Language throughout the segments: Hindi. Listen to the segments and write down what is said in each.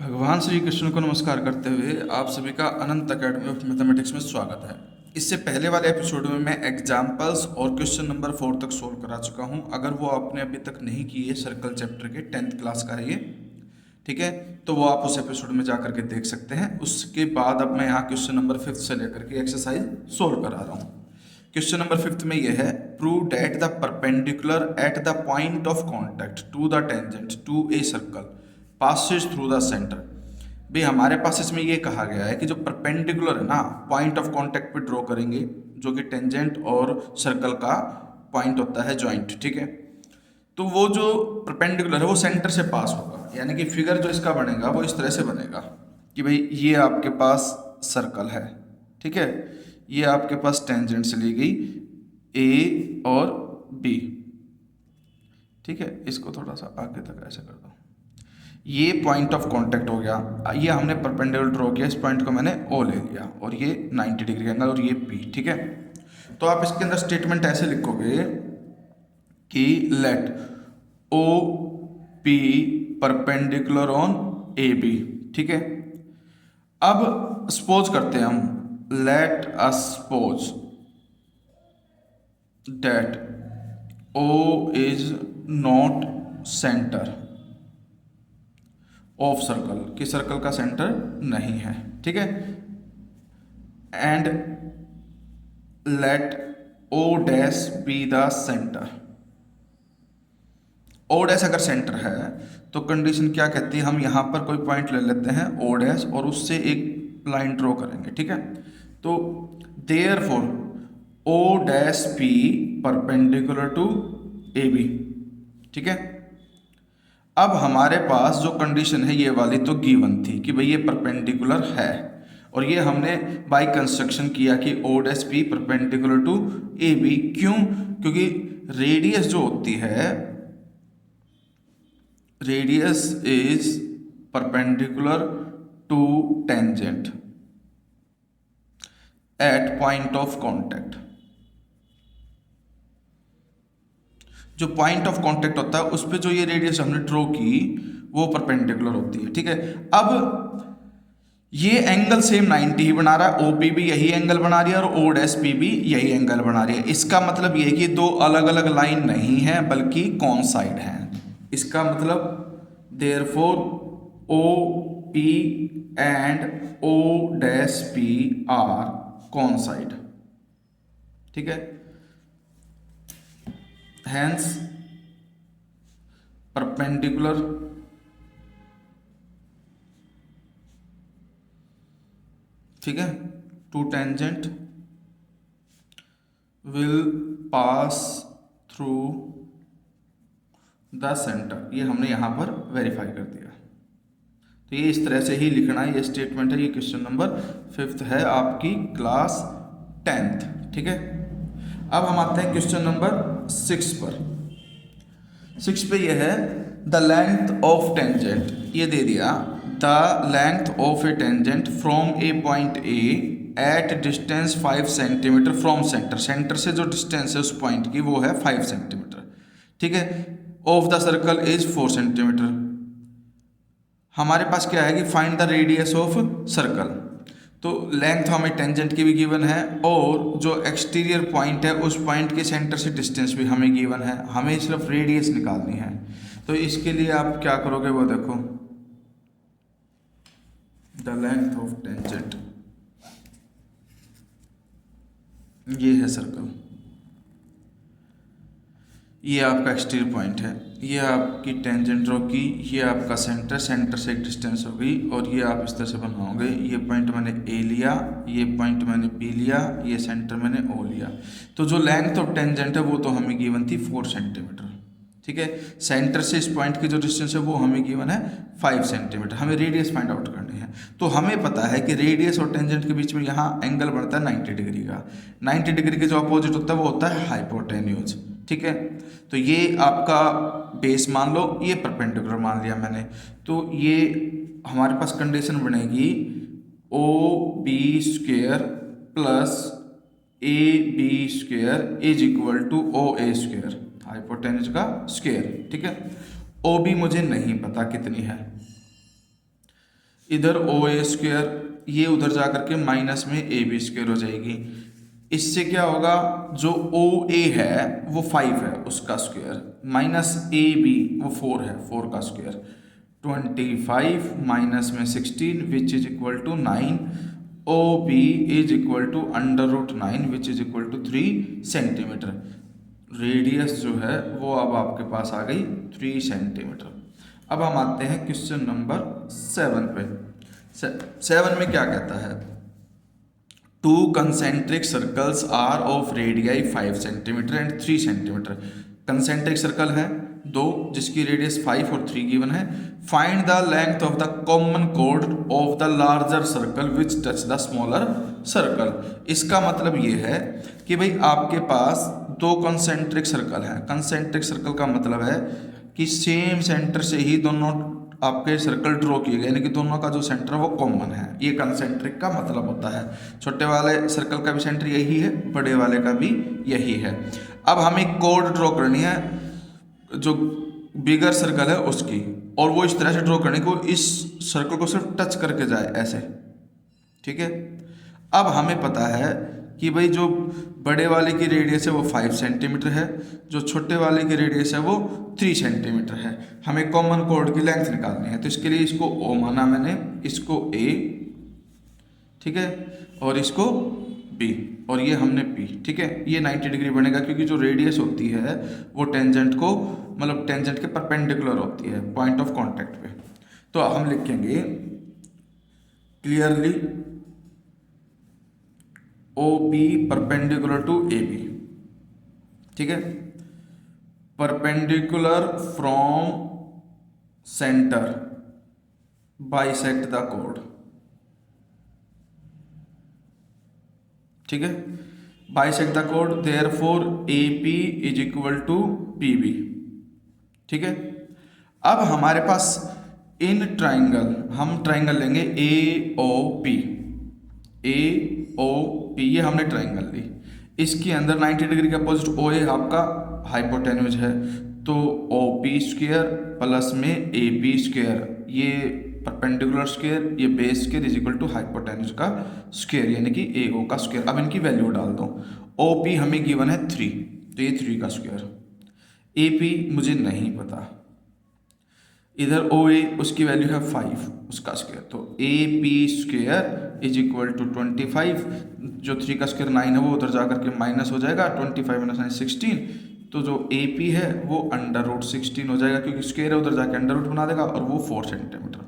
भगवान श्री कृष्ण को नमस्कार करते हुए आप सभी का अनंत अकेडमी ऑफ मैथमेटिक्स में स्वागत है। इससे पहले वाले एपिसोड में मैं एग्जाम्पल्स और क्वेश्चन नंबर 4 तक सोल्व करा चुका हूं। अगर वो आपने अभी तक नहीं किए सर्कल चैप्टर के 10th क्लास का है ये, ठीक है, तो वो आप उस एपिसोड में जा करके देख सकते हैं। उसके बाद अब मैं यहाँ क्वेश्चन नंबर 5 से लेकर के एक्सरसाइज सोल्व करा रहा हूँ। क्वेश्चन नंबर 5 में यह है, prove that the perpendicular at the point of contact to the tangent to a circle passes through the centre. भाई हमारे पास इसमें ये कहा गया है कि जो परपेंडिकुलर है ना, पॉइंट ऑफ कांटेक्ट पे ड्रॉ करेंगे, जो कि टेंजेंट और सर्कल का पॉइंट होता है जॉइंट, ठीक है। तो वो जो परपेंडिकुलर है वो सेंटर से पास होगा, यानी कि फिगर जो इसका बनेगा वो इस तरह से बनेगा कि भाई ये आपके पास सर्कल है, ठीक है, ये आपके पास टेंजेंट से ली गई ए और बी, ठीक है। इसको थोड़ा सा आगे तक ऐसा कर दो, ये पॉइंट ऑफ कांटेक्ट हो गया। ये हमने परपेंडिकुलर ड्रॉ किया, इस पॉइंट को मैंने ओ ले लिया और ये 90 डिग्री एंगल और ये पी, ठीक है। तो आप इसके अंदर स्टेटमेंट ऐसे लिखोगे कि let O P perpendicular on A B, ठीक है। अब सपोज करते हैं हम, let us suppose that O is not centre of circle, कि सर्कल का सेंटर नहीं है, ठीक है। And let O dash B the centre. O dash अगर सेंटर है तो कंडीशन क्या कहती है, हम यहां पर कोई पॉइंट ले लेते हैं ओ डैश और उससे एक लाइन ड्रॉ करेंगे, ठीक है। तो therefore O dash B perpendicular to A B, ठीक है। अब हमारे पास जो कंडीशन है ये वाली तो गिवन थी कि भाई ये परपेंडिकुलर है, और ये हमने बाय कंस्ट्रक्शन किया कि O dash B perpendicular to A B. क्यों? क्योंकि रेडियस जो होती है, radius is perpendicular to tangent at point of contact. जो पॉइंट ऑफ कांटेक्ट होता है उस पे जो ये रेडियस हमने ड्रॉ की वो परपेंडिकुलर होती है, ठीक है। अब ये एंगल सेम 90 ही बना रहा है, ओपी भी यही एंगल बना रही है और ओ डैश पी भी यही एंगल बना रही है। इसका मतलब ये है कि दो अलग अलग लाइन नहीं है बल्कि कॉन्साइड है। इसका मतलब therefore O P and O dash P are coincide, ठीक है। Hence perpendicular ठीक है to tangent will pass through the centre. ये हमने यहां पर वेरीफाई कर दिया। तो ये इस तरह से ही लिखना है, ये स्टेटमेंट है। ये क्वेश्चन नंबर 5 है आपकी क्लास 10th, ठीक है। अब हम आते हैं क्वेश्चन नंबर 6 पर। 6 पे ये है, द लेंथ ऑफ टेंजेंट, ये दे दिया, the length of A tangent from A point A at distance 5 centimetre from centre. Centre से जो डिस्टेंस है उस पॉइंट की वो है 5 सेंटीमीटर, ठीक है। Of the circle is 4 centimetre. हमारे पास क्या है कि find the radius of circle. तो लेंथ हमें टेंजेंट की भी गिवन है और जो एक्सटीरियर पॉइंट है उस पॉइंट के सेंटर से डिस्टेंस भी हमें गिवन है, हमें सिर्फ रेडियस निकालनी है। तो इसके लिए आप क्या करोगे वो देखो, द लेंथ ऑफ टेंजेंट, ये है सर्कल, ये आपका एक्सटीरियर पॉइंट है, ये आपकी टेंजेंट ड्रॉ की, ये आपका सेंटर, सेंटर से एक डिस्टेंस हो गई और ये आप इस तरह से बनाओगे। ये पॉइंट मैंने ए लिया, ये पॉइंट मैंने बी लिया, ये सेंटर मैंने ओ लिया। तो जो लेंथ ऑफ टेंजेंट है वो तो हमें गिवन थी 4 सेंटीमीटर, ठीक है। सेंटर से इस पॉइंट की जो डिस्टेंस है वो हमें गिवन है 5 सेंटीमीटर। हमें रेडियस फाइंड आउट करनी है। तो हमें पता है कि रेडियस और टेंजेंट के बीच में यहाँ एंगल बनता है 90 डिग्री का। 90 डिग्री के जो अपोजिट होता है वो होता है हाइपोटेन्यूज, ठीक है। तो ये आपका बेस मान लो, ये परपेंडिकुलर मान लिया मैंने। तो ये हमारे पास कंडीशन बनेगी O B square plus A B square is equal to O A square, hypotenuse का स्क्वेयर, ठीक है। ओ बी मुझे नहीं पता कितनी है, इधर ओ ए स्क्वायर, ये उधर जा करके माइनस में ए बी स्क्वायर हो जाएगी। इससे क्या होगा, जो ओ ए है वो 5 है उसका स्क्वायर, माइनस ए बी वो 4 है, 4 का स्क्वायर, 25 माइनस में 16 which is equal to 9। O B is equal to √9 which is equal to 3 centimetre. Radius जो है वो अब आपके पास आ गई 3 सेंटीमीटर। अब हम आते हैं क्वेश्चन नंबर 7 पे। 7 में क्या कहता है, 2 concentric circles are of radii 5 centimetre and 3 centimetre. Concentric circle है 2 जिसकी रेडियस 5 और 3 गिवन है। Find the length of the common कोड of the larger circle which touch the smaller circle. इसका मतलब ये है कि भाई आपके पास 2 कंसेंट्रिक सर्कल है। कंसेंट्रिक सर्कल का मतलब है कि सेम सेंटर से ही दोनों आपके सर्कल ड्रॉ किए गए, यानी कि दोनों का जो सेंटर है वो कॉमन है। ये कंसेंट्रिक का मतलब होता है। छोटे वाले सर्कल का भी सेंटर यही है, बड़े वाले का भी यही है। अब हमें कोड ड्रॉ करनी है जो बिगर सर्कल है उसकी, और वो इस तरह से ड्रॉ करनी कि वो इस सर्कल को सिर्फ टच करके जाए ऐसे, ठीक है। अब हमें पता है कि भाई जो बड़े वाले की रेडियस है वो 5 सेंटीमीटर है, जो छोटे वाले की रेडियस है वो 3 सेंटीमीटर है। हमें कॉमन कोड की लेंथ निकालनी है, तो इसके लिए इसको O माना मैंने, इसको A, ठीक है, और इसको B, और ये हमने P, ठीक है। ये 90 डिग्री बनेगा क्योंकि जो रेडियस होती है वो टेंजेंट को, मतलब टेंजेंट के परपेंडिकुलर होती है पॉइंट ऑफ कॉन्टैक्ट पे। तो हम लिखेंगे clearly OP perpendicular to AB, ठीक है। Perpendicular from centre bisect the कोड, ठीक है। बाइसेक्ट द कोड, therefore AP is equal to PB, ठीक है। अब हमारे पास इन ट्राइंगल, हम ट्राइंगल लेंगे AOP, AOP, ये हमने ट्राइंगल ली। इसके अंदर 90 डिग्री के अपोजिट OA आपका हाइपोटेन्यूज है, तो OP स्क्वायर प्लस में AP स्क्वायर, ये परपेंडिकुलर स्क्वायर, ये base square is equal to hypotenuse का स्क्वायर, यानी कि AO का स्क्वायर। अब इनकी वैल्यू डाल दो। OP हमें गिवन है 3, तो ये 3 का स्क्वायर। AP मुझे नहीं पता, इधर OA उसकी वैल्यू है 5, उसका स्क्वायर, तो AP square is equal to 25, जो 3 का स्क्वायर 9 है वो उधर जा करके माइनस हो जाएगा, 25 माइनस 9 16, तो जो AP है वो √16 हो जाएगा क्योंकि स्क्वायर है, उधर जाके अंडर रूट बना देगा, और वो 4 सेंटीमीटर।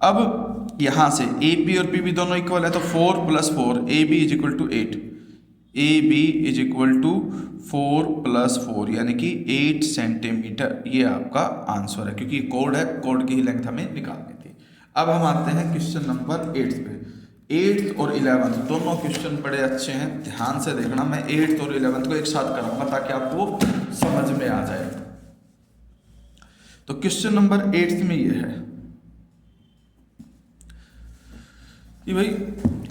अब यहाँ से AP और PB दोनों इक्वल है, तो 4 + 4 AB is equal to 8, AB is equal to 4 + 4 यानी कि 8 सेंटीमीटर। ये आपका आंसर है क्योंकि कोड है, कोड की ही लेंथ हमें निकालनी थी। अब हम आते हैं क्वेश्चन नंबर 8 पे। 8th और 11th दोनों क्वेश्चन बड़े अच्छे हैं, ध्यान से देखना। मैं 8th और 11th को एक साथ कराऊंगा ताकि आपको समझ में आ जाए। तो क्वेश्चन नंबर 8th में ये है कि भाई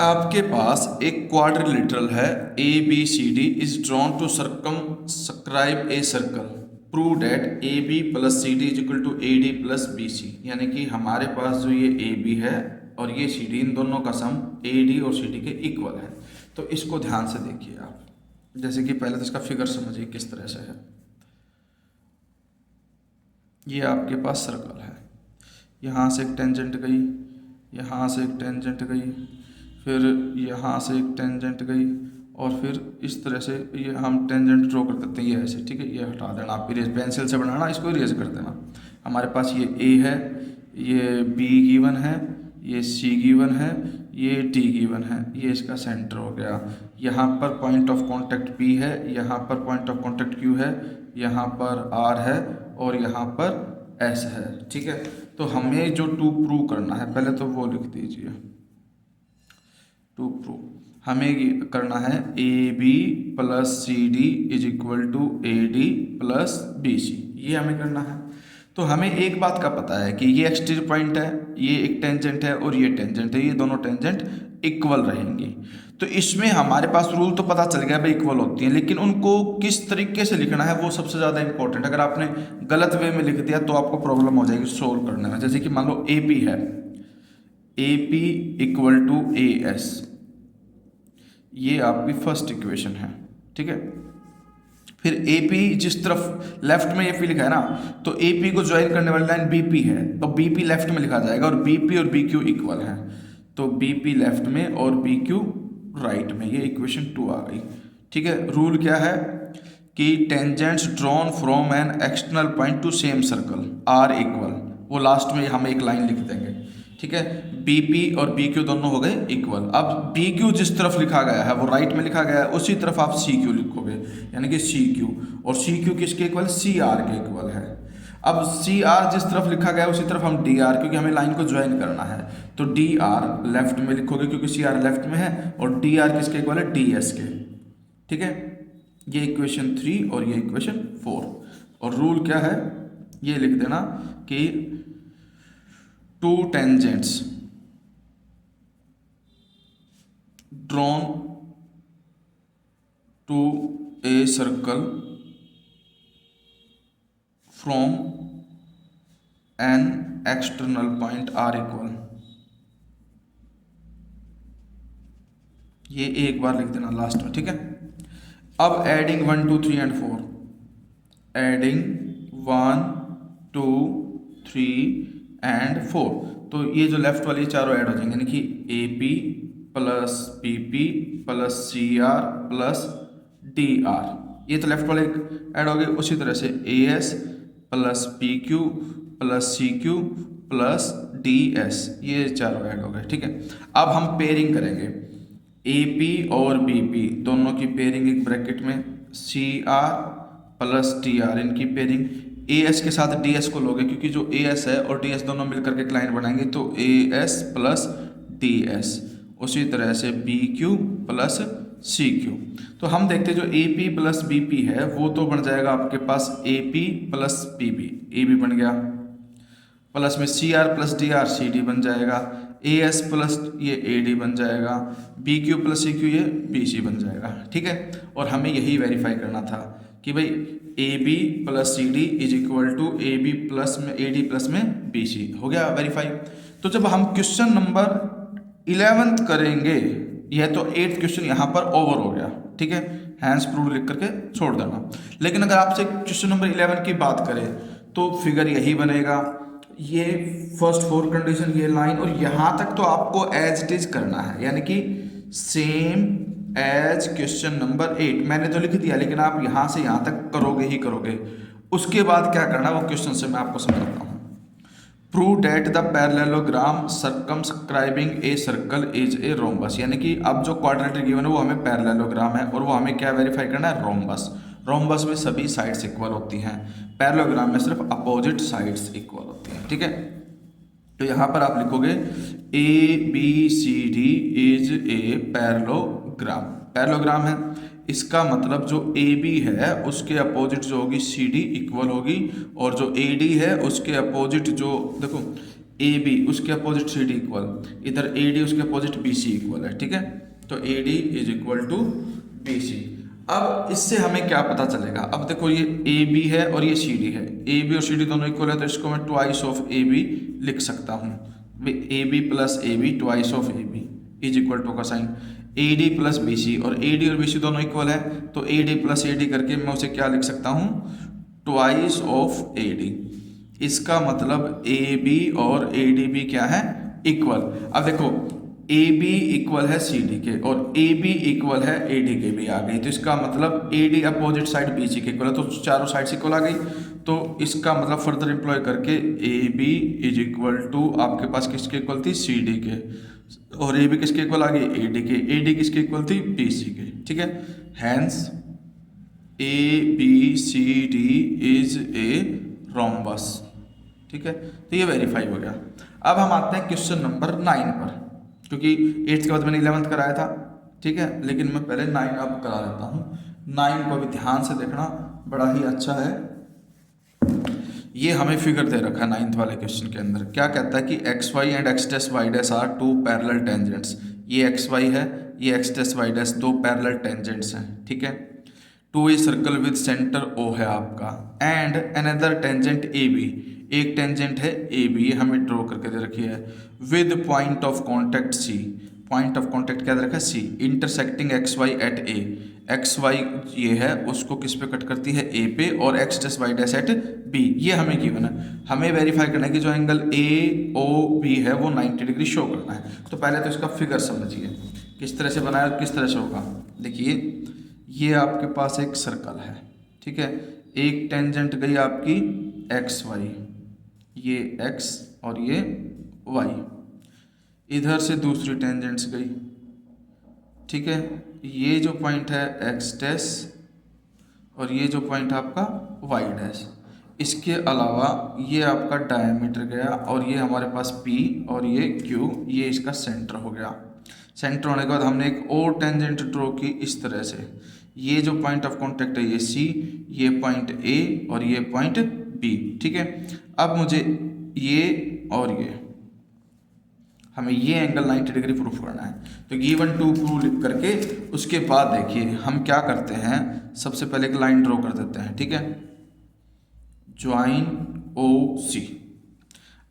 आपके पास एक क्वाड्रिलेटरल है ABCD is drawn to circumscribe a circle, prove that AB + CD is equal to AD + BC, यानी कि हमारे पास जो ये AB है और ये CD, इन दोनों का सम AD और CD के इक्वल है। तो इसको ध्यान से देखिए आप, जैसे कि पहले तो इसका फिगर समझिए किस तरह से है। ये आपके पास सर्कल है, यहाँ से एक टेंजेंट गई, यहाँ से एक टेंजेंट गई, फिर यहाँ से एक टेंजेंट गई, और फिर इस तरह से ये हम टेंजेंट ड्रॉ कर देते हैं, ये ऐसे, ठीक है। ये हटा देना, आप इरेज पेंसिल से बनाना, इसको इरेज कर देना। हमारे पास ये A है, ये B गिवन है, ये C गिवन है, ये D गिवन है, ये इसका सेंटर हो गया। यहाँ पर पॉइंट ऑफ कॉन्टैक्ट P है, यहाँ पर पॉइंट ऑफ कॉन्टैक्ट Q है, यहाँ पर R है, और यहाँ पर S है, ठीक है। तो हमें जो टू प्रूव करना है, पहले तो वो लिख दीजिए। टू प्रूव हमें करना है AB + CD is equal to AD + BC, ये हमें करना है। तो हमें एक बात का पता है कि ये एक्सटीरियर पॉइंट है, ये एक टेंजेंट है, और ये टेंजेंट है, ये दोनों टेंजेंट इक्वल रहेंगी। तो इसमें हमारे पास रूल तो पता चल गया भाई इक्वल होती हैं, लेकिन उनको किस तरीके से लिखना है वो सबसे ज़्यादा इंपॉर्टेंट। अगर आपने गलत वे में लिख दिया तो आपको प्रॉब्लम हो जाएगी सोल्व करने में। जैसे कि मान लो AP है, A P equal to A S, ये आपकी फर्स्ट इक्वेशन है, ठीक है। फिर ए पी जिस तरफ लेफ्ट में ए पी लिखा है ना, तो ए पी को ज्वाइन करने वाली लाइन बी पी है, तो बी पी लेफ्ट में लिखा जाएगा, और बी पी और बी क्यू इक्वल है, तो बी पी लेफ्ट में और बी क्यू राइट में, ये इक्वेशन 2 आ गई, ठीक है। रूल क्या है कि tangents drawn from an external point to same circle are equal, वो लास्ट में हम एक लाइन लिख देंगे, ठीक है। बी पी और बी क्यू दोनों हो गए इक्वल। अब बी क्यू जिस तरफ लिखा गया है वो राइट में लिखा गया है, उसी तरफ आप सी क्यू लिखोगे, यानी कि सी क्यू, और सी क्यू किसके इक्वल, सी आर के इक्वल है। अब सी आर जिस तरफ लिखा गया है उसी तरफ हम डी आर, क्योंकि हमें लाइन को ज्वाइन करना है, तो डी आर लेफ्ट में लिखोगे क्योंकि सी आर लेफ्ट में है, और डी आर किसके इक्वल है, डी एस के, ठीक है। ये इक्वेशन 3 और ये इक्वेशन 4। और रूल क्या है, ये लिख देना कि two tangents drawn to a circle from an external point are equal, ये एक बार लिख देना लास्ट में, ठीक है। अब एडिंग 1 2 3 एंड 4, एडिंग 1 2 3 एंड 4, तो ये जो लेफ्ट वाली चारों ऐड हो जाएंगे, यानी कि A P plus P P plus C R plus D R, ये तो लेफ्ट वाले ऐड हो गए। उसी तरह से A S plus P Q plus C Q plus D S, ये चारों ऐड हो गए, ठीक है। अब हम पेयरिंग करेंगे, ए पी और बी पी दोनों की पेयरिंग एक ब्रैकेट में, C R plus T R इनकी पेयरिंग, ए एस के साथ डी एस को लोगे क्योंकि जो ए एस है और डी एस दोनों मिलकर के क्लाइन बनाएंगे, तो A S plus D S. उसी तरह से B Q plus C Q, तो हम देखते हैं जो A P plus B P है वो तो बन जाएगा आपके पास A P plus P P, A B बन गया, प्लस में C R plus D R C D बन जाएगा, ए एस प्लस ये ए डी बन जाएगा, B Q plus C Q ये बी सी बन जाएगा, ठीक है। और हमें यही वेरीफाई करना था कि भाई A B plus C D is equal to A B plus में ए डी प्लस में बी सी, हो गया वेरीफाई। तो जब हम क्वेश्चन नंबर 11th करेंगे, यह तो 8th क्वेश्चन यहाँ पर ओवर हो गया, ठीक है, हैंस प्रूव लिख करके छोड़ देना। लेकिन अगर आपसे क्वेश्चन नंबर 11 की बात करें तो फिगर यही बनेगा, ये फर्स्ट 4 कंडीशन, ये लाइन, और यहाँ तक तो आपको एज इट इज करना है, यानी कि सेम एज क्वेश्चन नंबर 8। मैंने तो लिख दिया, लेकिन आप यहाँ से यहाँ तक करोगे ही करोगे। उसके बाद क्या करना वो क्वेश्चन से मैं आपको समझाता हूँ। Prove that the parallelogram circumscribing A circle is a rhombus, यानी कि अब जो क्वाड्रेटिक गिवन है वो हमें पैरेललोग्राम है, और वो हमें क्या वेरीफाई करना है, रोम्बस। रोम्बस में सभी साइड्स इक्वल होती हैं, पैरेललोग्राम में सिर्फ अपोजिट साइड्स इक्वल होती हैं, ठीक है। तो यहाँ पर आप लिखोगे A B C D is a parallelogram, parallelogram है, इसका मतलब जो ए बी है उसके अपोजिट जो होगी सी डी इक्वल होगी, और जो ए डी है उसके अपोजिट जो देखो ए बी उसके अपोजिट सी डी इक्वल, इधर ए डी उसके अपोजिट बी सी इक्वल है, ठीक है। तो A D is equal to B C. अब इससे हमें क्या पता चलेगा, अब देखो ये ए बी है और ये सी डी है, ए बी और सी डी दोनों इक्वल है, तो इसको मैं ट्वाइस ऑफ ए बी लिख सकता हूँ, A B plus A B twice of A B is equal to का sine A D plus B C, और ए डी और बी सी दोनों इक्वल है, तो A D plus A D करके मैं उसे क्या लिख सकता हूँ, ट्वाइस ऑफ ए डी। इसका मतलब ए बी और ए डी भी क्या है, इक्वल। अब देखो ए बी इक्वल है सी डी के और ए बी इक्वल है ए डी के भी आ गई, तो इसका मतलब A D opposite side B C के इक्वल है, तो चारों साइड्स इक्वल आ गई। तो इसका मतलब फर्दर एम्प्लॉय करके A B is equal to आपके पास किसके इक्वल थी, सी डी के, और ए बी किसके इक्वल आ गई, ए डी के, ए डी किसके इक्वल थी, बी सी के, ठीक है। Hence A B C D is a rhombus, ठीक है। तो ये वेरीफाई हो गया। अब हम आते हैं क्वेश्चन नंबर 9 पर, क्योंकि 8th के बाद मैंने 11th कराया था, ठीक है, लेकिन मैं पहले 9 अब करा देता हूँ। 9 को भी ध्यान से देखना, बड़ा ही अच्छा है। ये हमें फिगर दे रखा है 9th वाले क्वेश्चन के अंदर, क्या कहता है कि X Y and X dash Y dash are two parallel tangents. ये एक्स वाई है, ये एक्स डैश वाई डैश दो पैरेलल टेंजेंट्स हैं, ठीक है। To a circle with centre O है आपका, and another tangent A B एक टेंजेंट है ए बी, ये हमें ड्रॉ करके दे रखी है with point of contact C. Point of contact क्या दे रखा है C, intersecting X Y at A. X Y ये है उसको किस पे कट करती है ए पे, और X dash Y dash at B, ये हमें गिवन है। हमें वेरीफाई करना है कि जो एंगल ए ओ बी है वो 90 डिग्री शो करना है। तो पहले तो इसका फिगर समझिए किस तरह से बनाया और किस तरह से होगा। देखिए ये आपके पास एक सर्कल है, ठीक है, एक टेंजेंट गई आपकी एक्स वाई, ये एक्स और ये वाई, इधर से दूसरी टेंजेंट्स गई, ठीक है, ये जो पॉइंट है एक्स डैश और ये जो पॉइंट आपका वाई डैश। इसके अलावा ये आपका डायमीटर गया और ये हमारे पास P और ये Q, ये इसका सेंटर हो गया। सेंटर होने के बाद हमने एक और टेंजेंट ड्रॉ की इस तरह से। ये जो पॉइंट ऑफ कांटेक्ट है ये C, ये पॉइंट A और ये पॉइंट B, ठीक है। अब मुझे ये और ये हमें ये एंगल 90 डिग्री प्रूफ करना है। तो गिवन टू प्रूफ लिख करके उसके बाद देखिए हम क्या करते हैं, सबसे पहले एक लाइन ड्रॉ कर देते हैं, ठीक है, ज्वाइन ओ सी।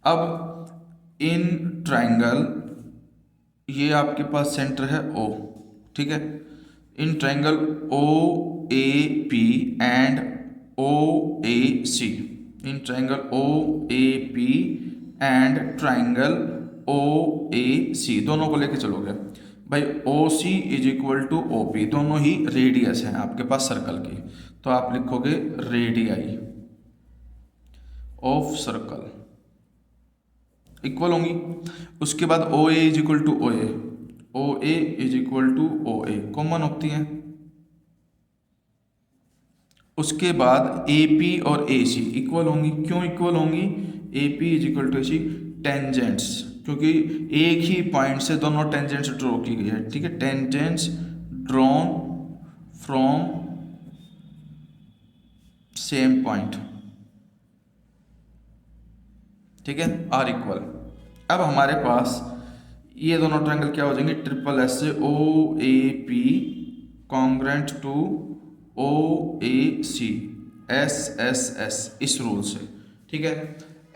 अब इन ट्राइंगल ये आपके पास सेंटर है O, ठीक है, in triangle O A P and O A C, in triangle O A P and triangle O A C, दोनों को लेके चलोगे भाई। O C is equal to O P, दोनों ही रेडियस हैं आपके पास सर्कल की, तो आप लिखोगे रेडियाई ऑफ सर्कल इक्वल होंगी। उसके बाद O A is equal to O A, O A is equal to O A common होती हैं। उसके बाद ए पी और ए सी इक्वल होंगी। क्यों इक्वल होंगी, A P is equal to A C tangents, क्योंकि एक ही पॉइंट से दोनों टेंजेंट्स ड्रॉ की गई है, ठीक है, tangents drawn from same point, ठीक है, आर इक्वल। अब हमारे पास ये दोनों ट्रायंगल क्या हो जाएंगे, ट्रिपल एस से O A P congruent to O A C S S S, इस रूल से, ठीक है,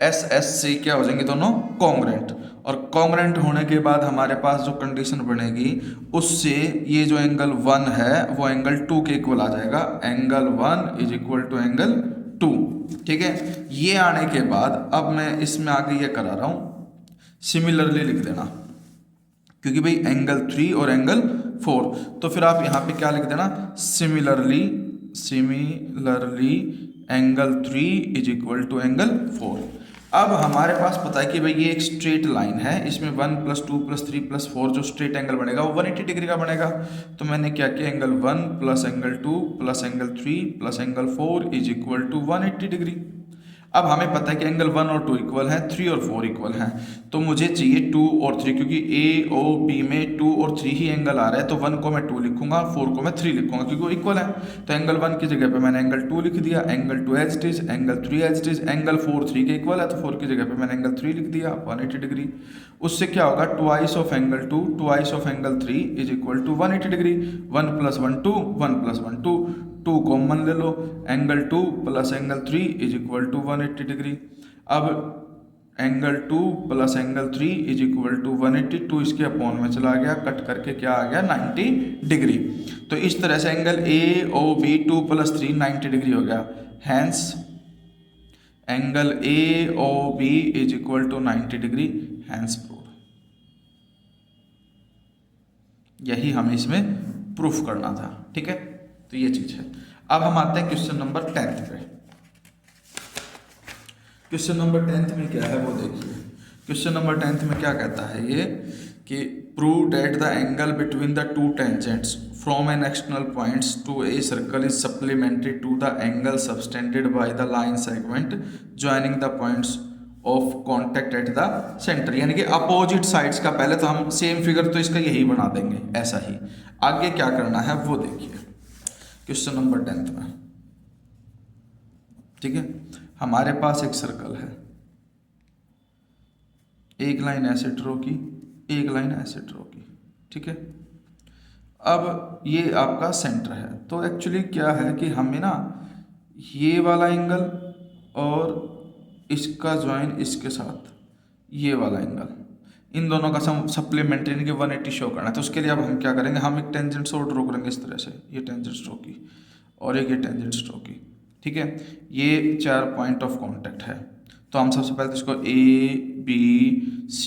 एस एस से क्या हो जाएंगे दोनों कॉन्ग्रेंट। और कॉन्ग्रेंट होने के बाद हमारे पास जो कंडीशन बनेगी उससे ये जो एंगल 1 है वो एंगल 2 के इक्वल आ जाएगा, angle 1 is equal to angle 2, ठीक है। ये आने के बाद अब मैं इसमें आगे ये करा रहा हूँ सिमिलरली लिख देना, क्योंकि भाई एंगल 3 और एंगल 4, तो फिर आप यहाँ पे क्या लिख देना, similarly, similarly angle 3 is equal to angle 4। अब हमारे पास पता है कि भाई ये एक स्ट्रेट लाइन है, इसमें 1 + 2 + 3 + 4 जो स्ट्रेट एंगल बनेगा वो 180 डिग्री का बनेगा। तो मैंने क्या किया, angle 1 + angle 2 + angle 3 + angle 4 is equal to 180 degree. अब हमें पता है कि एंगल 1 और 2 इक्वल हैं, 3 और 4 इक्वल हैं, तो मुझे चाहिए 2 और 3, क्योंकि ए ओ बी में 2 और 3 ही एंगल आ रहा है, तो 1 को मैं 2 लिखूंगा, 4 को मैं 3 लिखूंगा, क्योंकि वो इक्वल है। तो एंगल 1 की जगह पे मैंने एंगल 2 लिख दिया, angle 2 as it is, angle 3 as it is, angle 4 3 के इक्वल है, तो 4 की जगह पे मैंने एंगल 3 लिख दिया 180 डिग्री। उससे क्या होगा, twice of angle 2 twice of angle 3 is equal to 180 degree. 1 + 1 2, 1 + 1 2, 2 common ले लो, angle 2 + angle 3 is equal to 180 degree. अब angle 2 + angle 3 is equal to 180, 2 इसके अपॉन में चला गया, कट करके क्या आ गया 90 डिग्री। तो इस तरह से angle A O B 2 + 3 90 degree हो गया, hence angle A O B is equal to 90 degree, hence prove. यही हमें इसमें प्रूफ करना था, ठीक है, तो ये चीज है। अब हम आते हैं क्वेश्चन नंबर 10 पे। क्वेश्चन नंबर 10 में क्या है वो देखिए। क्वेश्चन नंबर 10 में क्या कहता है ये कि prove that the angle between the two tangents from an external points to a circle is supplementary to the angle subtended by the line segment joining the points of contact at the centre, यानी कि अपोजिट साइड्स का। पहले तो हम सेम फिगर तो इसका यही बना देंगे ऐसा ही, आगे क्या करना है वो देखिए क्वेश्चन नंबर 10 में, ठीक है। हमारे पास एक सर्कल है, एक लाइन ऐसे ड्रॉ की, एक लाइन ऐसे ड्रॉ की, ठीक है। अब ये आपका सेंटर है, तो एक्चुअली क्या है कि हमें ना ये वाला एंगल और इसका ज्वाइन इसके साथ ये वाला एंगल, इन दोनों का सम सप्लीमेंट्री यानी कि 180 शो करना है। तो उसके लिए अब हम क्या करेंगे, हम एक टेंजेंट और ड्रॉ करेंगे इस तरह से, ये टेंजेंट स्ट्रोक की और एक ये टेंजेंट स्ट्रोक की, ठीक है। ये 4 पॉइंट ऑफ कांटेक्ट है। तो हम सबसे पहले तो इसको A B C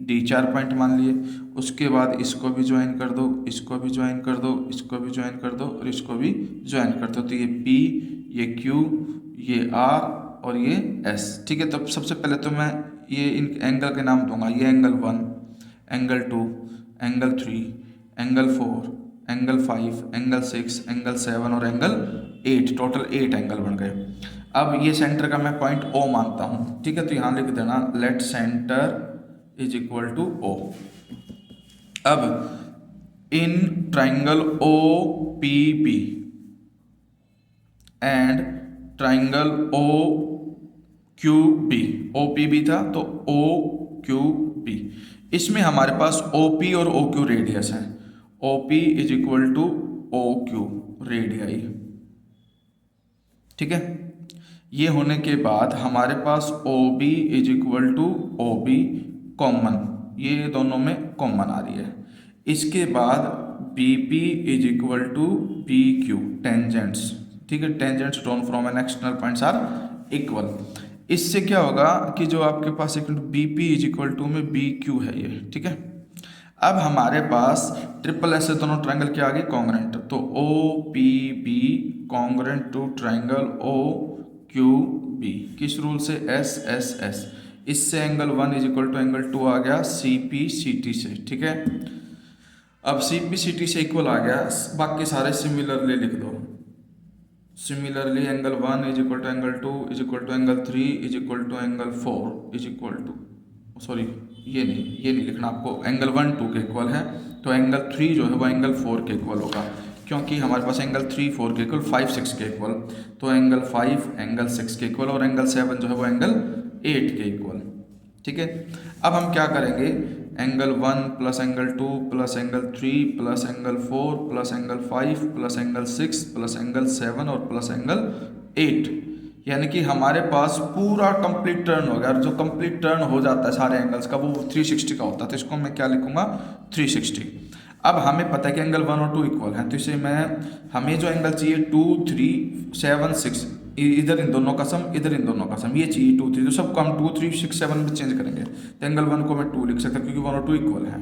D 4 point मान लिए। उसके बाद इसको भी ज्वाइन कर दो, इसको भी ज्वाइन कर दो, इसको भी ज्वाइन कर दो और इसको भी ज्वाइन कर दो। तो ये P, ये Q, ये R और ये S, ठीक है। तो सबसे पहले तो मैं ये इन एंगल के नाम दूंगा। ये angle 1, angle 2, angle 3, angle 4, angle 5, angle 6, angle 7 और एंगल 8, टोटल 8 एंगल बन गए। अब ये सेंटर का मैं पॉइंट O मानता हूँ, ठीक है। तो यहाँ लिख देना let centre is equal to O। अब in triangle OPB and triangle OQB, OPB था तो OQB, इसमें हमारे पास OP और OQ रेडियस है। OP इज इक्वल टू OQ रेडियाई, ठीक है। ये होने के बाद हमारे पास OB इज इक्वल टू OB कॉमन, ये दोनों में कॉमन आ रही है। इसके बाद BP is equal to PQ tangents, ठीक है। Tangents drawn from an external points are equal. इससे क्या होगा कि जो आपके पास एक BP इज इक्वल टू में BQ है ये, ठीक है। अब हमारे पास ट्रिपल एस से दोनों ट्रायंगल क्या आ गए, कॉन्ग्रेंट। तो OPB congruent to triangle OQB किस रूल से, SSS। इससे angle 1 is equal to angle 2 आ गया CPCT से, ठीक है। अब CPCT से इक्वल आ गया, बाकी सारे सिमिलरली लिख दो। Similarly angle 1 is equal to angle 2 is equal to angle 3 is equal to angle 4 is equal to, sorry ये नहीं लिखना आपको, एंगल 1 2 के इक्वल है। तो एंगल 3 जो है वो एंगल 4 के इक्वल होगा, क्योंकि हमारे पास एंगल 3 4 के इक्वल 5 6 के इक्वल। तो एंगल 5 एंगल 6 के इक्वल और एंगल 7 जो है वो एंगल 8 के इक्वल, ठीक है। अब हम क्या करेंगे, angle 1 plus angle 2 plus angle 3 plus angle 4 plus angle 5 plus angle 6 plus angle 7 और प्लस एंगल 8, यानी कि हमारे पास पूरा कंप्लीट टर्न हो गया। और जो कंप्लीट टर्न हो जाता है सारे एंगल्स का वो 360 का होता है। तो इसको मैं क्या लिखूंगा, 360। अब हमें पता है कि एंगल 1 और 2 इक्वल हैं, तो इसे हमें जो एंगल चाहिए 2 3 7 6, इधर इन दोनों का सम, इधर इन दोनों का सम, ये चाहिए 2 3, तो सबको हम 2 3 6 7 में चेंज करेंगे। तो एंगल 1 को मैं 2 लिख सकता क्योंकि 1 और 2 इक्वल हैं।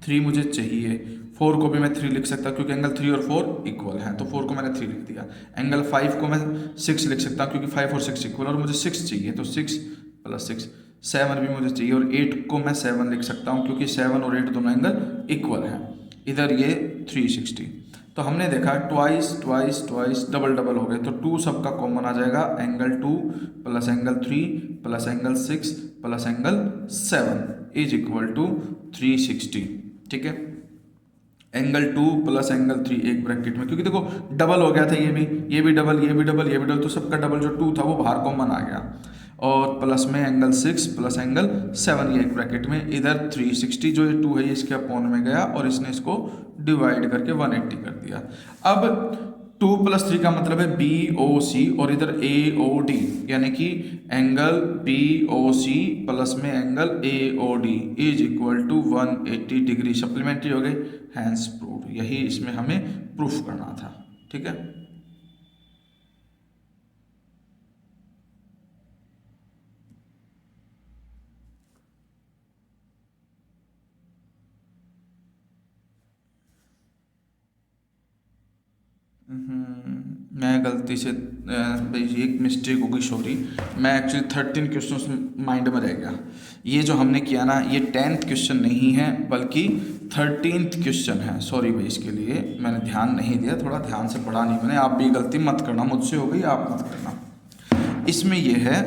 3 मुझे चाहिए, 4 को भी मैं 3 लिख सकता क्योंकि एंगल 3 और 4 इक्वल हैं, तो 4 को मैंने 3 लिख दिया। एंगल 5 को मैं 6 लिख सकता क्योंकि 5 और 6 इक्वल, और मुझे 6 चाहिए तो 6 प्लस 6। 7 भी मुझे चाहिए और 8 को मैं 7 लिख सकता हूँ क्योंकि 7 और 8 दोनों एंगल इक्वल हैं। इधर ये 360। तो हमने देखा twice twice twice double double हो गए, तो 2 सबका कॉमन आ जाएगा। Angle 2 plus angle 3 plus angle 6 plus angle 7 is equal to 360, ठीक है। एंगल 2 प्लस एंगल 3 एक ब्रैकेट में, क्योंकि देखो डबल हो गया था, ये भी डबल, ये भी डबल, ये भी डबल, तो सबका डबल जो 2 था वो बाहर कॉमन आ गया। और प्लस में एंगल 6 प्लस एंगल 7 ये एक ब्रैकेट में। इधर 360 जो ये 2 है ये इसके अपॉन में गया और इसने इसको डिवाइड करके 180 कर दिया। अब 2 प्लस 3 का मतलब है BOC और इधर AOD, यानी कि एंगल BOC प्लस में angle AOD is equal to 180 degree. Supplementary हो गई, हैंस प्रूव। यही इसमें हमें प्रूफ करना था, ठीक है। मैं गलती से एक मिस्टेक हो गई, सॉरी। मैं एक्चुअली 13 क्वेश्चन माइंड में रह गया। ये जो हमने किया ना, ये 10th क्वेश्चन नहीं है बल्कि 13th क्वेश्चन है। सॉरी भाई, इसके लिए मैंने ध्यान नहीं दिया, थोड़ा ध्यान से पढ़ा नहीं मैंने। आप भी गलती मत करना, मुझसे हो गई आप मत करना। इसमें यह है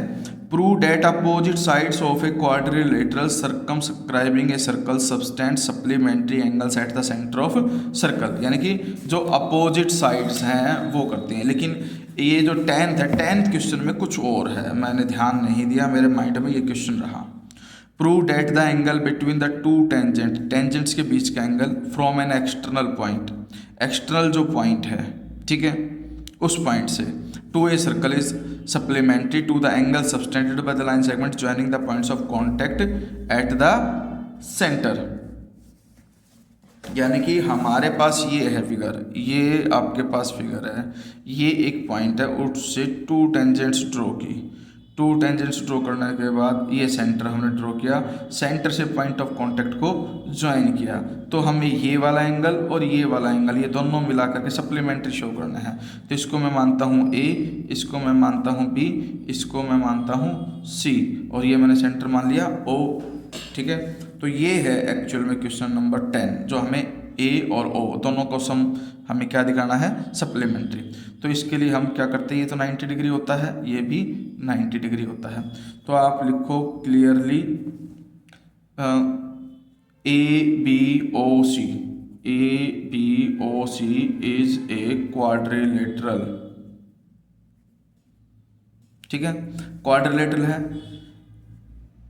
prove that opposite sides of a quadrilateral circumscribing a circle subtended supplementary angles eight the centre of circle, यानी कि जो अपोजिट साइड्स हैं वो करती हैं। लेकिन ये जो 10th है, 10th क्वेश्चन में कुछ और है, मैंने ध्यान नहीं दिया, मेरे माइंड में ये क्वेश्चन रहा। Prove that the angle between the two tangents के बीच का angle from an external point, external जो पॉइंट है, ठीक है, उस पॉइंट से to a circle is supplementary to the angle subtended by the line segment joining the points of contact at the centre. यानी कि हमारे पास ये है फिगर, ये आपके पास फिगर है, ये एक पॉइंट है, उससे टू टेंजेंट्स ड्रॉ की, टू टेंजेंट्स ड्रॉ करने के बाद ये सेंटर हमने ड्रॉ किया, सेंटर से पॉइंट ऑफ कांटेक्ट को ज्वाइन किया, तो हमें ये वाला एंगल और ये वाला एंगल ये दोनों मिला करके सप्लीमेंट्री शो करना है। तो इसको मैं मानता हूँ ए, इसको मैं मानता हूँ बी, इसको मैं मानता हूँ सी, और ये मैंने सेंटर मान लिया ओ। ठीक है, तो ये है एक्चुअल में क्वेश्चन नंबर 10, जो हमें ए और ओ दोनों को सम हमें क्या दिखाना है, सप्लीमेंट्री। तो इसके लिए हम क्या करते हैं, ये तो 90 डिग्री होता है, ये भी 90 डिग्री होता है, तो आप लिखो clearly A B O C, A B O C is a quadrilateral. ठीक है, क्वाड्रिलेटरल है,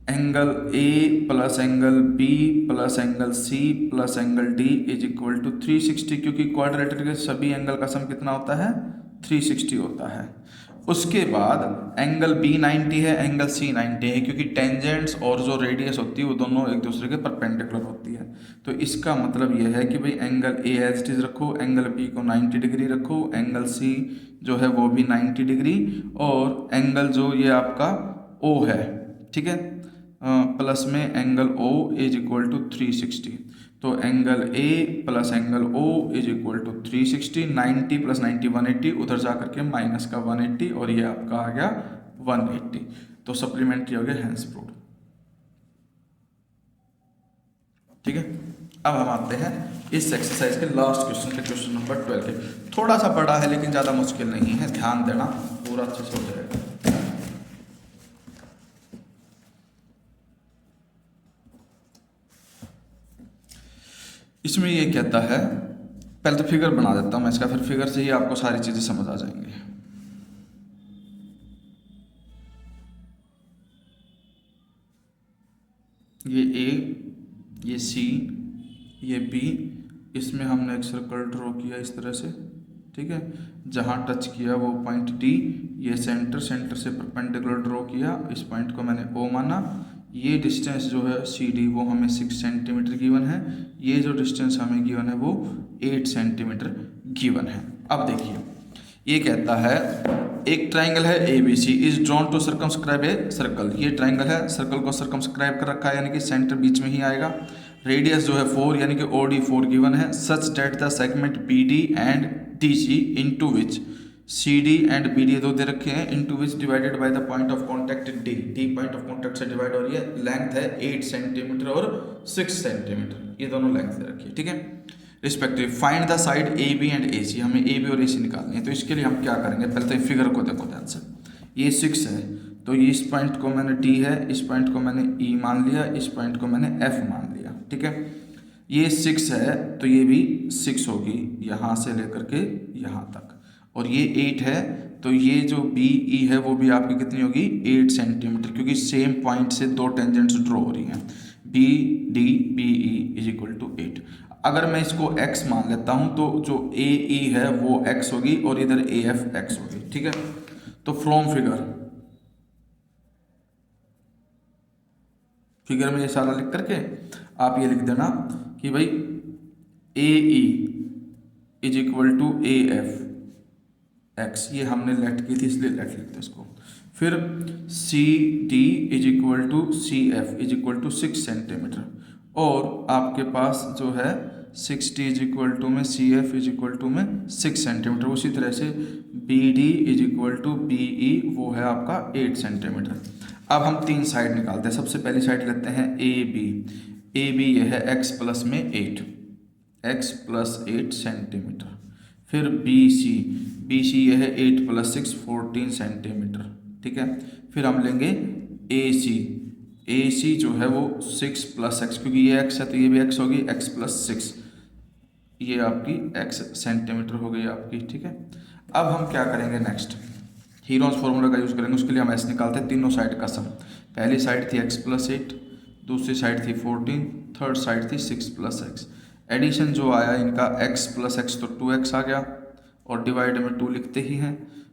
angle A plus angle B plus angle C plus angle D is equal to 360, क्योंकि क्वाड्रिलेटरल के सभी एंगल का सम कितना होता है, 360 होता है। उसके बाद एंगल बी 90 है, एंगल सी 90 है, क्योंकि टेंजेंट्स और जो रेडियस होती है वो दोनों एक दूसरे के परपेंडिकुलर होती है। तो इसका मतलब यह है कि भाई angle A as it is रखो, एंगल बी को 90 डिग्री रखो, एंगल सी जो है वो भी 90 डिग्री, और एंगल जो ये आपका ओ है, ठीक है, प्लस में angle O is equal to 360। तो angle A plus angle O is equal to 360, 90 plus 90 180, उधर जा करके माइनस का 180, और ये आपका आ गया 180। तो सप्लीमेंट्री हो गया हैंस प्रूव्ड। ठीक है, अब हम आते हैं इस एक्सरसाइज के लास्ट क्वेश्चन पे, क्वेश्चन नंबर 12 के। थोड़ा सा बड़ा है लेकिन ज़्यादा मुश्किल नहीं है, ध्यान देना, पूरा अच्छे से हो जाएगा। इसमें ये कहता है, पहले तो फिगर बना देता हूँ मैं इसका, फिर फिगर से ही आपको सारी चीज़ें समझ आ जाएंगी। ये ए, ये सी, ये बी, इसमें हमने एक सर्कल ड्रॉ किया इस तरह से। ठीक है, जहाँ टच किया वो पॉइंट डी, ये सेंटर, सेंटर से परपेंडिकुलर ड्रॉ किया, इस पॉइंट को मैंने ओ माना। ये डिस्टेंस जो है सी डी वो हमें 6 सेंटीमीटर गिवन है, ये जो डिस्टेंस हमें गिवन है वो 8 सेंटीमीटर गिवन है। अब देखिए, ये कहता है एक ट्राइंगल है A B C is drawn to circumscribe a circle. ये ट्राइंगल है, सर्कल को सर्कमस्क्राइब कर रखा है, यानी कि सेंटर बीच में ही आएगा। रेडियस जो है 4 यानी कि ओ डी 4 गिवन है, such that the segment B D and D C into which C D and B D दो दे रखे हैं, into which divided by the point of contact D, D point of contact से डिवाइड हो रही है, लेंथ है 8 सेंटीमीटर और 6 सेंटीमीटर, ये दोनों लेंथ दे रखी है। ठीक है, respective find the side A B and A C, हमें ए बी और ए सी निकालनी है। तो इसके लिए हम क्या करेंगे, पहले तो फिगर को देखो ध्यान से। ये 6 है, तो ये इस पॉइंट को मैंने डी है, इस पॉइंट को मैंने ई मान लिया, इस पॉइंट को मैंने एफ मान लिया। ठीक है, ये 6 है तो ये भी 6 होगी यहाँ से लेकर के यहाँ तक, और ये 8 है तो ये जो बी ई है वो भी आपकी कितनी होगी, 8 सेंटीमीटर, क्योंकि सेम पॉइंट से दो टेंजेंट्स ड्रॉ हो रही हैं, B D B E is equal to 8। अगर मैं इसको x मान लेता हूं तो जो ए ई है वो x होगी और इधर ए एफ x होगी। ठीक है, तो फ्रॉम फिगर में ये सारा लिख करके आप ये लिख देना कि भाई A E is equal to A F X, ये हमने लेट की थी इसलिए लेट लिखते हैं इसको। फिर C D is equal to C F is equal to 6 centimetre, और आपके पास जो है 60 इज इक्वल टू में C F is equal to में 6 सेंटीमीटर। उसी तरह से B D is equal to B E वो है आपका 8 सेंटीमीटर। अब हम 3 साइड निकालते हैं। सबसे पहली साइड लेते हैं ए बी, ए बी ये है x प्लस में 8, x प्लस 8 सेंटीमीटर। फिर बी सी ये है 8 प्लस 6 14 सेंटीमीटर। ठीक है, फिर हम लेंगे ए सी जो है वो 6 प्लस एक्स, क्योंकि ये x है तो ये भी x होगी, x प्लस 6, ये आपकी x सेंटीमीटर हो गई आपकी। ठीक है, अब हम क्या करेंगे नेक्स्ट, हीरोन्स फॉर्मूला का यूज़ करेंगे। उसके लिए हम s निकालते हैं तीनों साइड का सम। पहली साइड थी x प्लस 8, दूसरी साइड थी 14, थर्ड साइड थी 6 प्लस एक्स। एडिशन जो आया इनका x प्लस एक्स तो 2x आ गया, और डिवाइड में 2 लिखते ही हैं।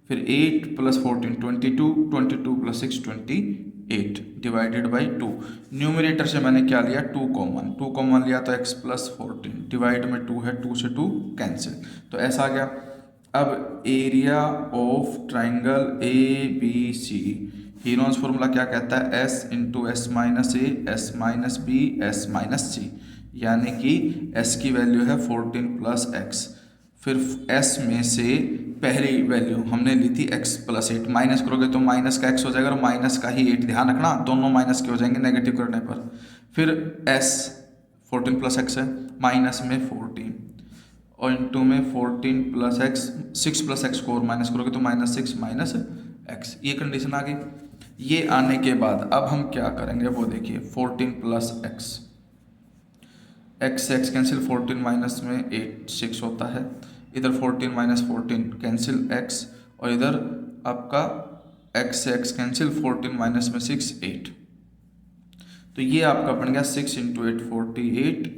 फिर 8 plus 14 22, 22 plus 6 28 divided by 2। Numerator से मैंने क्या लिया 2 कॉमन लिया तो x प्लस 14 डिवाइड में 2 है, 2 से 2 कैंसिल, तो ऐसा आ गया। अब area of triangle A B C, Heron's formula क्या कहता है, s into S minus A S minus B S minus C, यानी कि s की वैल्यू है 14 प्लस एक्स। फिर s में से पहली वैल्यू हमने ली थी x प्लस 8, माइनस करोगे तो माइनस का x हो जाएगा और माइनस का ही 8, ध्यान रखना दोनों माइनस के हो जाएंगे नेगेटिव करने पर। फिर s 14 प्लस एक्स है, माइनस में 14 और इंटू में 14 प्लस एक्स, 6 प्लस एक्स को और माइनस करोगे तो माइनस 6 माइनस एक्स, ये कंडीशन आ गई। ये आने के बाद अब हम क्या करेंगे वो देखिए, 14 plus x, x x cancel, 14 minus में 8 6 होता है, इधर 14 माइनस 14 कैंसिल x, और इधर आपका x से x कैंसिल, 14 माइनस में 6 8, तो ये आपका बन गया 6 इंटू 8 48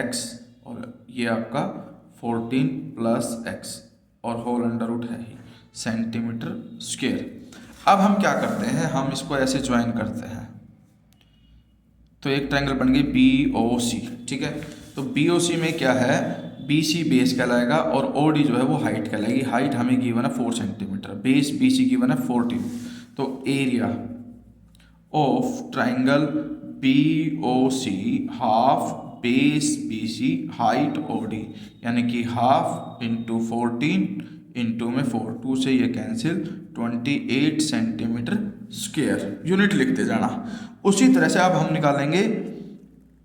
x, और ये आपका 14 प्लस x और होल अंडर रूट है ही सेंटीमीटर स्क्वायर। अब हम क्या करते हैं, हम इसको ऐसे ज्वाइन करते हैं, तो एक ट्रायंगल बन गई BOC, ठीक है। तो BOC में क्या है, BC बेस कहलाएगा और OD जो है वो हाइट कहलाएगी। हाइट हमें गिवन है 4 सेंटीमीटर, बेस BC गिवन है 14, तो area of triangle BOC half base BC height OD, यानी कि हाफ इंटू 14 इंटू में 4, 2 से ये कैंसिल, 28 सेंटीमीटर स्क्वायर, यूनिट लिखते जाना। उसी तरह से अब हम निकालेंगे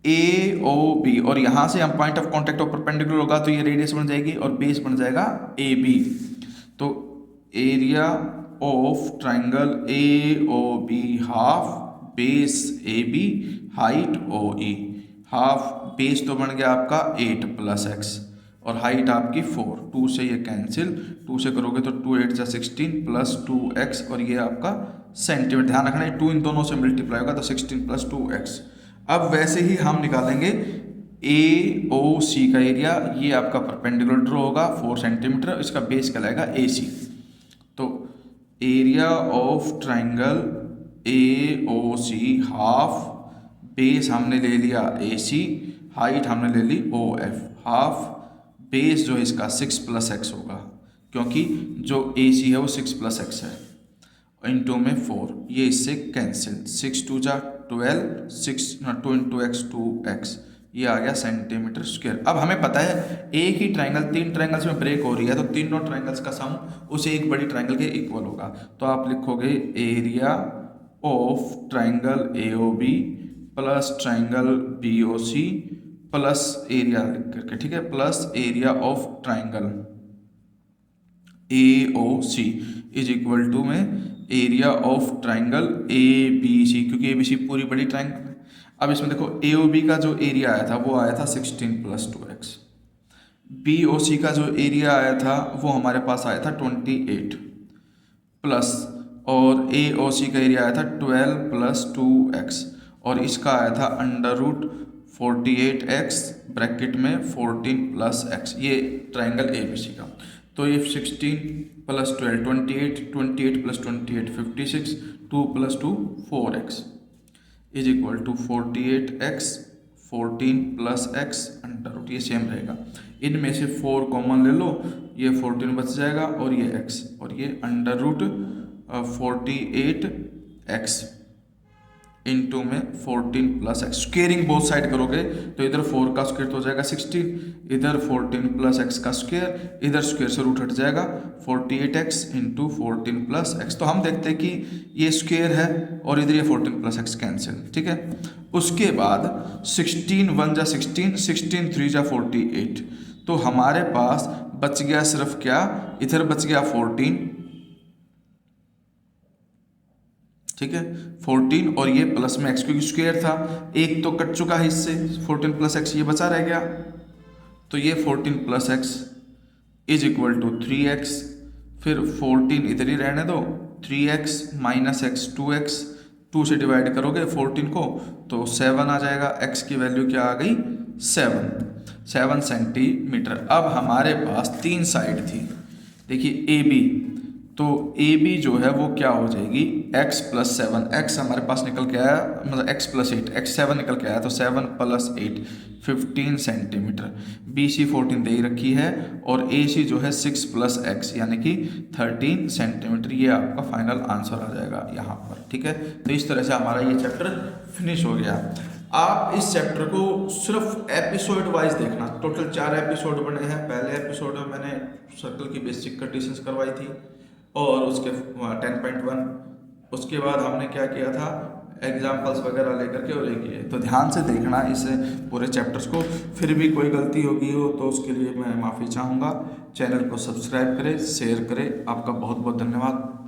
AOB, और यहाँ से हम point of contact of perpendicular होगा तो ये रेडियस बन जाएगी और बेस बन जाएगा AB। तो area of triangle AOB half base AB height OE, half base तो बन गया आपका 8 प्लस एक्स और हाइट आपकी 4, 2 से ये कैंसिल, 2 से करोगे तो 2 8 जा 16 प्लस 2x, और ये आपका सेंटीमीटर, ध्यान रखना है 2 इन दोनों से मल्टीप्लाई होगा तो 16 प्लस 2x। अब वैसे ही हम निकालेंगे AOC का एरिया, ये आपका परपेंडिकुलर ड्रॉ होगा 4 सेंटीमीटर, इसका बेस कहलाएगा AC। तो area of triangle AOC half base हमने ले लिया AC, हाइट हमने ले ली OF, हाफ बेस जो है इसका 6 प्लस एक्स होगा क्योंकि जो AC है वो 6 प्लस एक्स है, इंटू में 4, ये इससे कैंसिल, 6 2 जा 12, 6 2 इंटू एक्स 2x, ये आ गया सेंटीमीटर स्क्वायर। अब हमें पता है एक ही ट्राइंगल 3 ट्राइंगल्स में ब्रेक हो रही है तो तीनों ट्राइंगल्स का सम उसे एक बड़ी ट्राइंगल के इक्वल होगा, तो आप लिखोगे area of triangle AOB plus triangle BOC plus area लिख करके, ठीक है, plus area of triangle AOC is equal to में एरिया ऑफ ट्राइंगल ABC, क्योंकि ABC पूरी बड़ी ट्राइंगल है। अब इसमें देखो AOB का जो एरिया आया था वो आया था 16 प्लस 2x, BOC का जो एरिया आया था वो हमारे पास आया था 28 प्लस, और AOC का एरिया आया था 12 प्लस 2x, और इसका आया था अंडर रूट 48x ब्रैकेट में 14 प्लस x, ये ट्राइंगल ABC का। तो ये 16 plus 12 28, 28 plus 28 56, 2 plus 2 4x is equal to 48x 14 plus x under root, ये सेम रहेगा। इनमें से 4 कॉमन ले लो, ये 14 बच जाएगा और ये x, और ये अंडर रूट 48x इंटू में 14 plus x, squaring both side करोगे तो इधर 4 का स्क्वेयर तो हो जाएगा 16, इधर 14 प्लस एक्स का स्क्वेयर, इधर स्क्वेयर से रूट हट जाएगा 48x इंटू 14 प्लस एक्स। तो हम देखते हैं कि ये स्क्वेयर है और इधर ये 14 प्लस एक्स कैंसिल, ठीक है। उसके बाद 16 1 जा 16, 16 3 जा 48, तो हमारे पास बच गया सिर्फ क्या, इधर बच गया 14, ठीक है 14, और ये प्लस में x क्योंकि स्क्वायर था, एक तो कट चुका है इससे, 14 प्लस एक्स ये बचा रह गया, तो ये 14 plus x is equal to 3x, फिर 14 इधर ही रहने दो, 3x माइनस एक्स 2x, 2 से डिवाइड करोगे 14 को तो 7 आ जाएगा, x की वैल्यू क्या आ गई 7 सेंटीमीटर। अब हमारे पास 3 साइड थी, देखिए AB, तो ए बी जो है वो क्या हो जाएगी x प्लस 7, एक्स हमारे पास निकल के आया, मतलब x प्लस 8, x 7 निकल के आया, तो 7 प्लस 8 15 सेंटीमीटर। बी सी 14 दे ही रखी है, और ए सी जो है 6 प्लस एक्स यानी कि 13 सेंटीमीटर। ये आपका फाइनल आंसर आ जाएगा यहाँ पर, ठीक है। तो इस तरह से हमारा ये चैप्टर फिनिश हो गया। आप इस चैप्टर को सिर्फ एपिसोड वाइज देखना। टोटल 4 एपिसोड बने हैं। पहले एपिसोड में मैंने सर्कल की बेसिक कंडीशंस करवाई थी और उसके 10.1, उसके बाद हमने क्या किया था, एग्जाम्पल्स वगैरह लेकर के और ये किए। तो ध्यान से देखना इस पूरे चैप्टर्स को। फिर भी कोई गलती होगी हो तो उसके लिए मैं माफ़ी चाहूँगा। चैनल को सब्सक्राइब करें, शेयर करें। आपका बहुत बहुत धन्यवाद।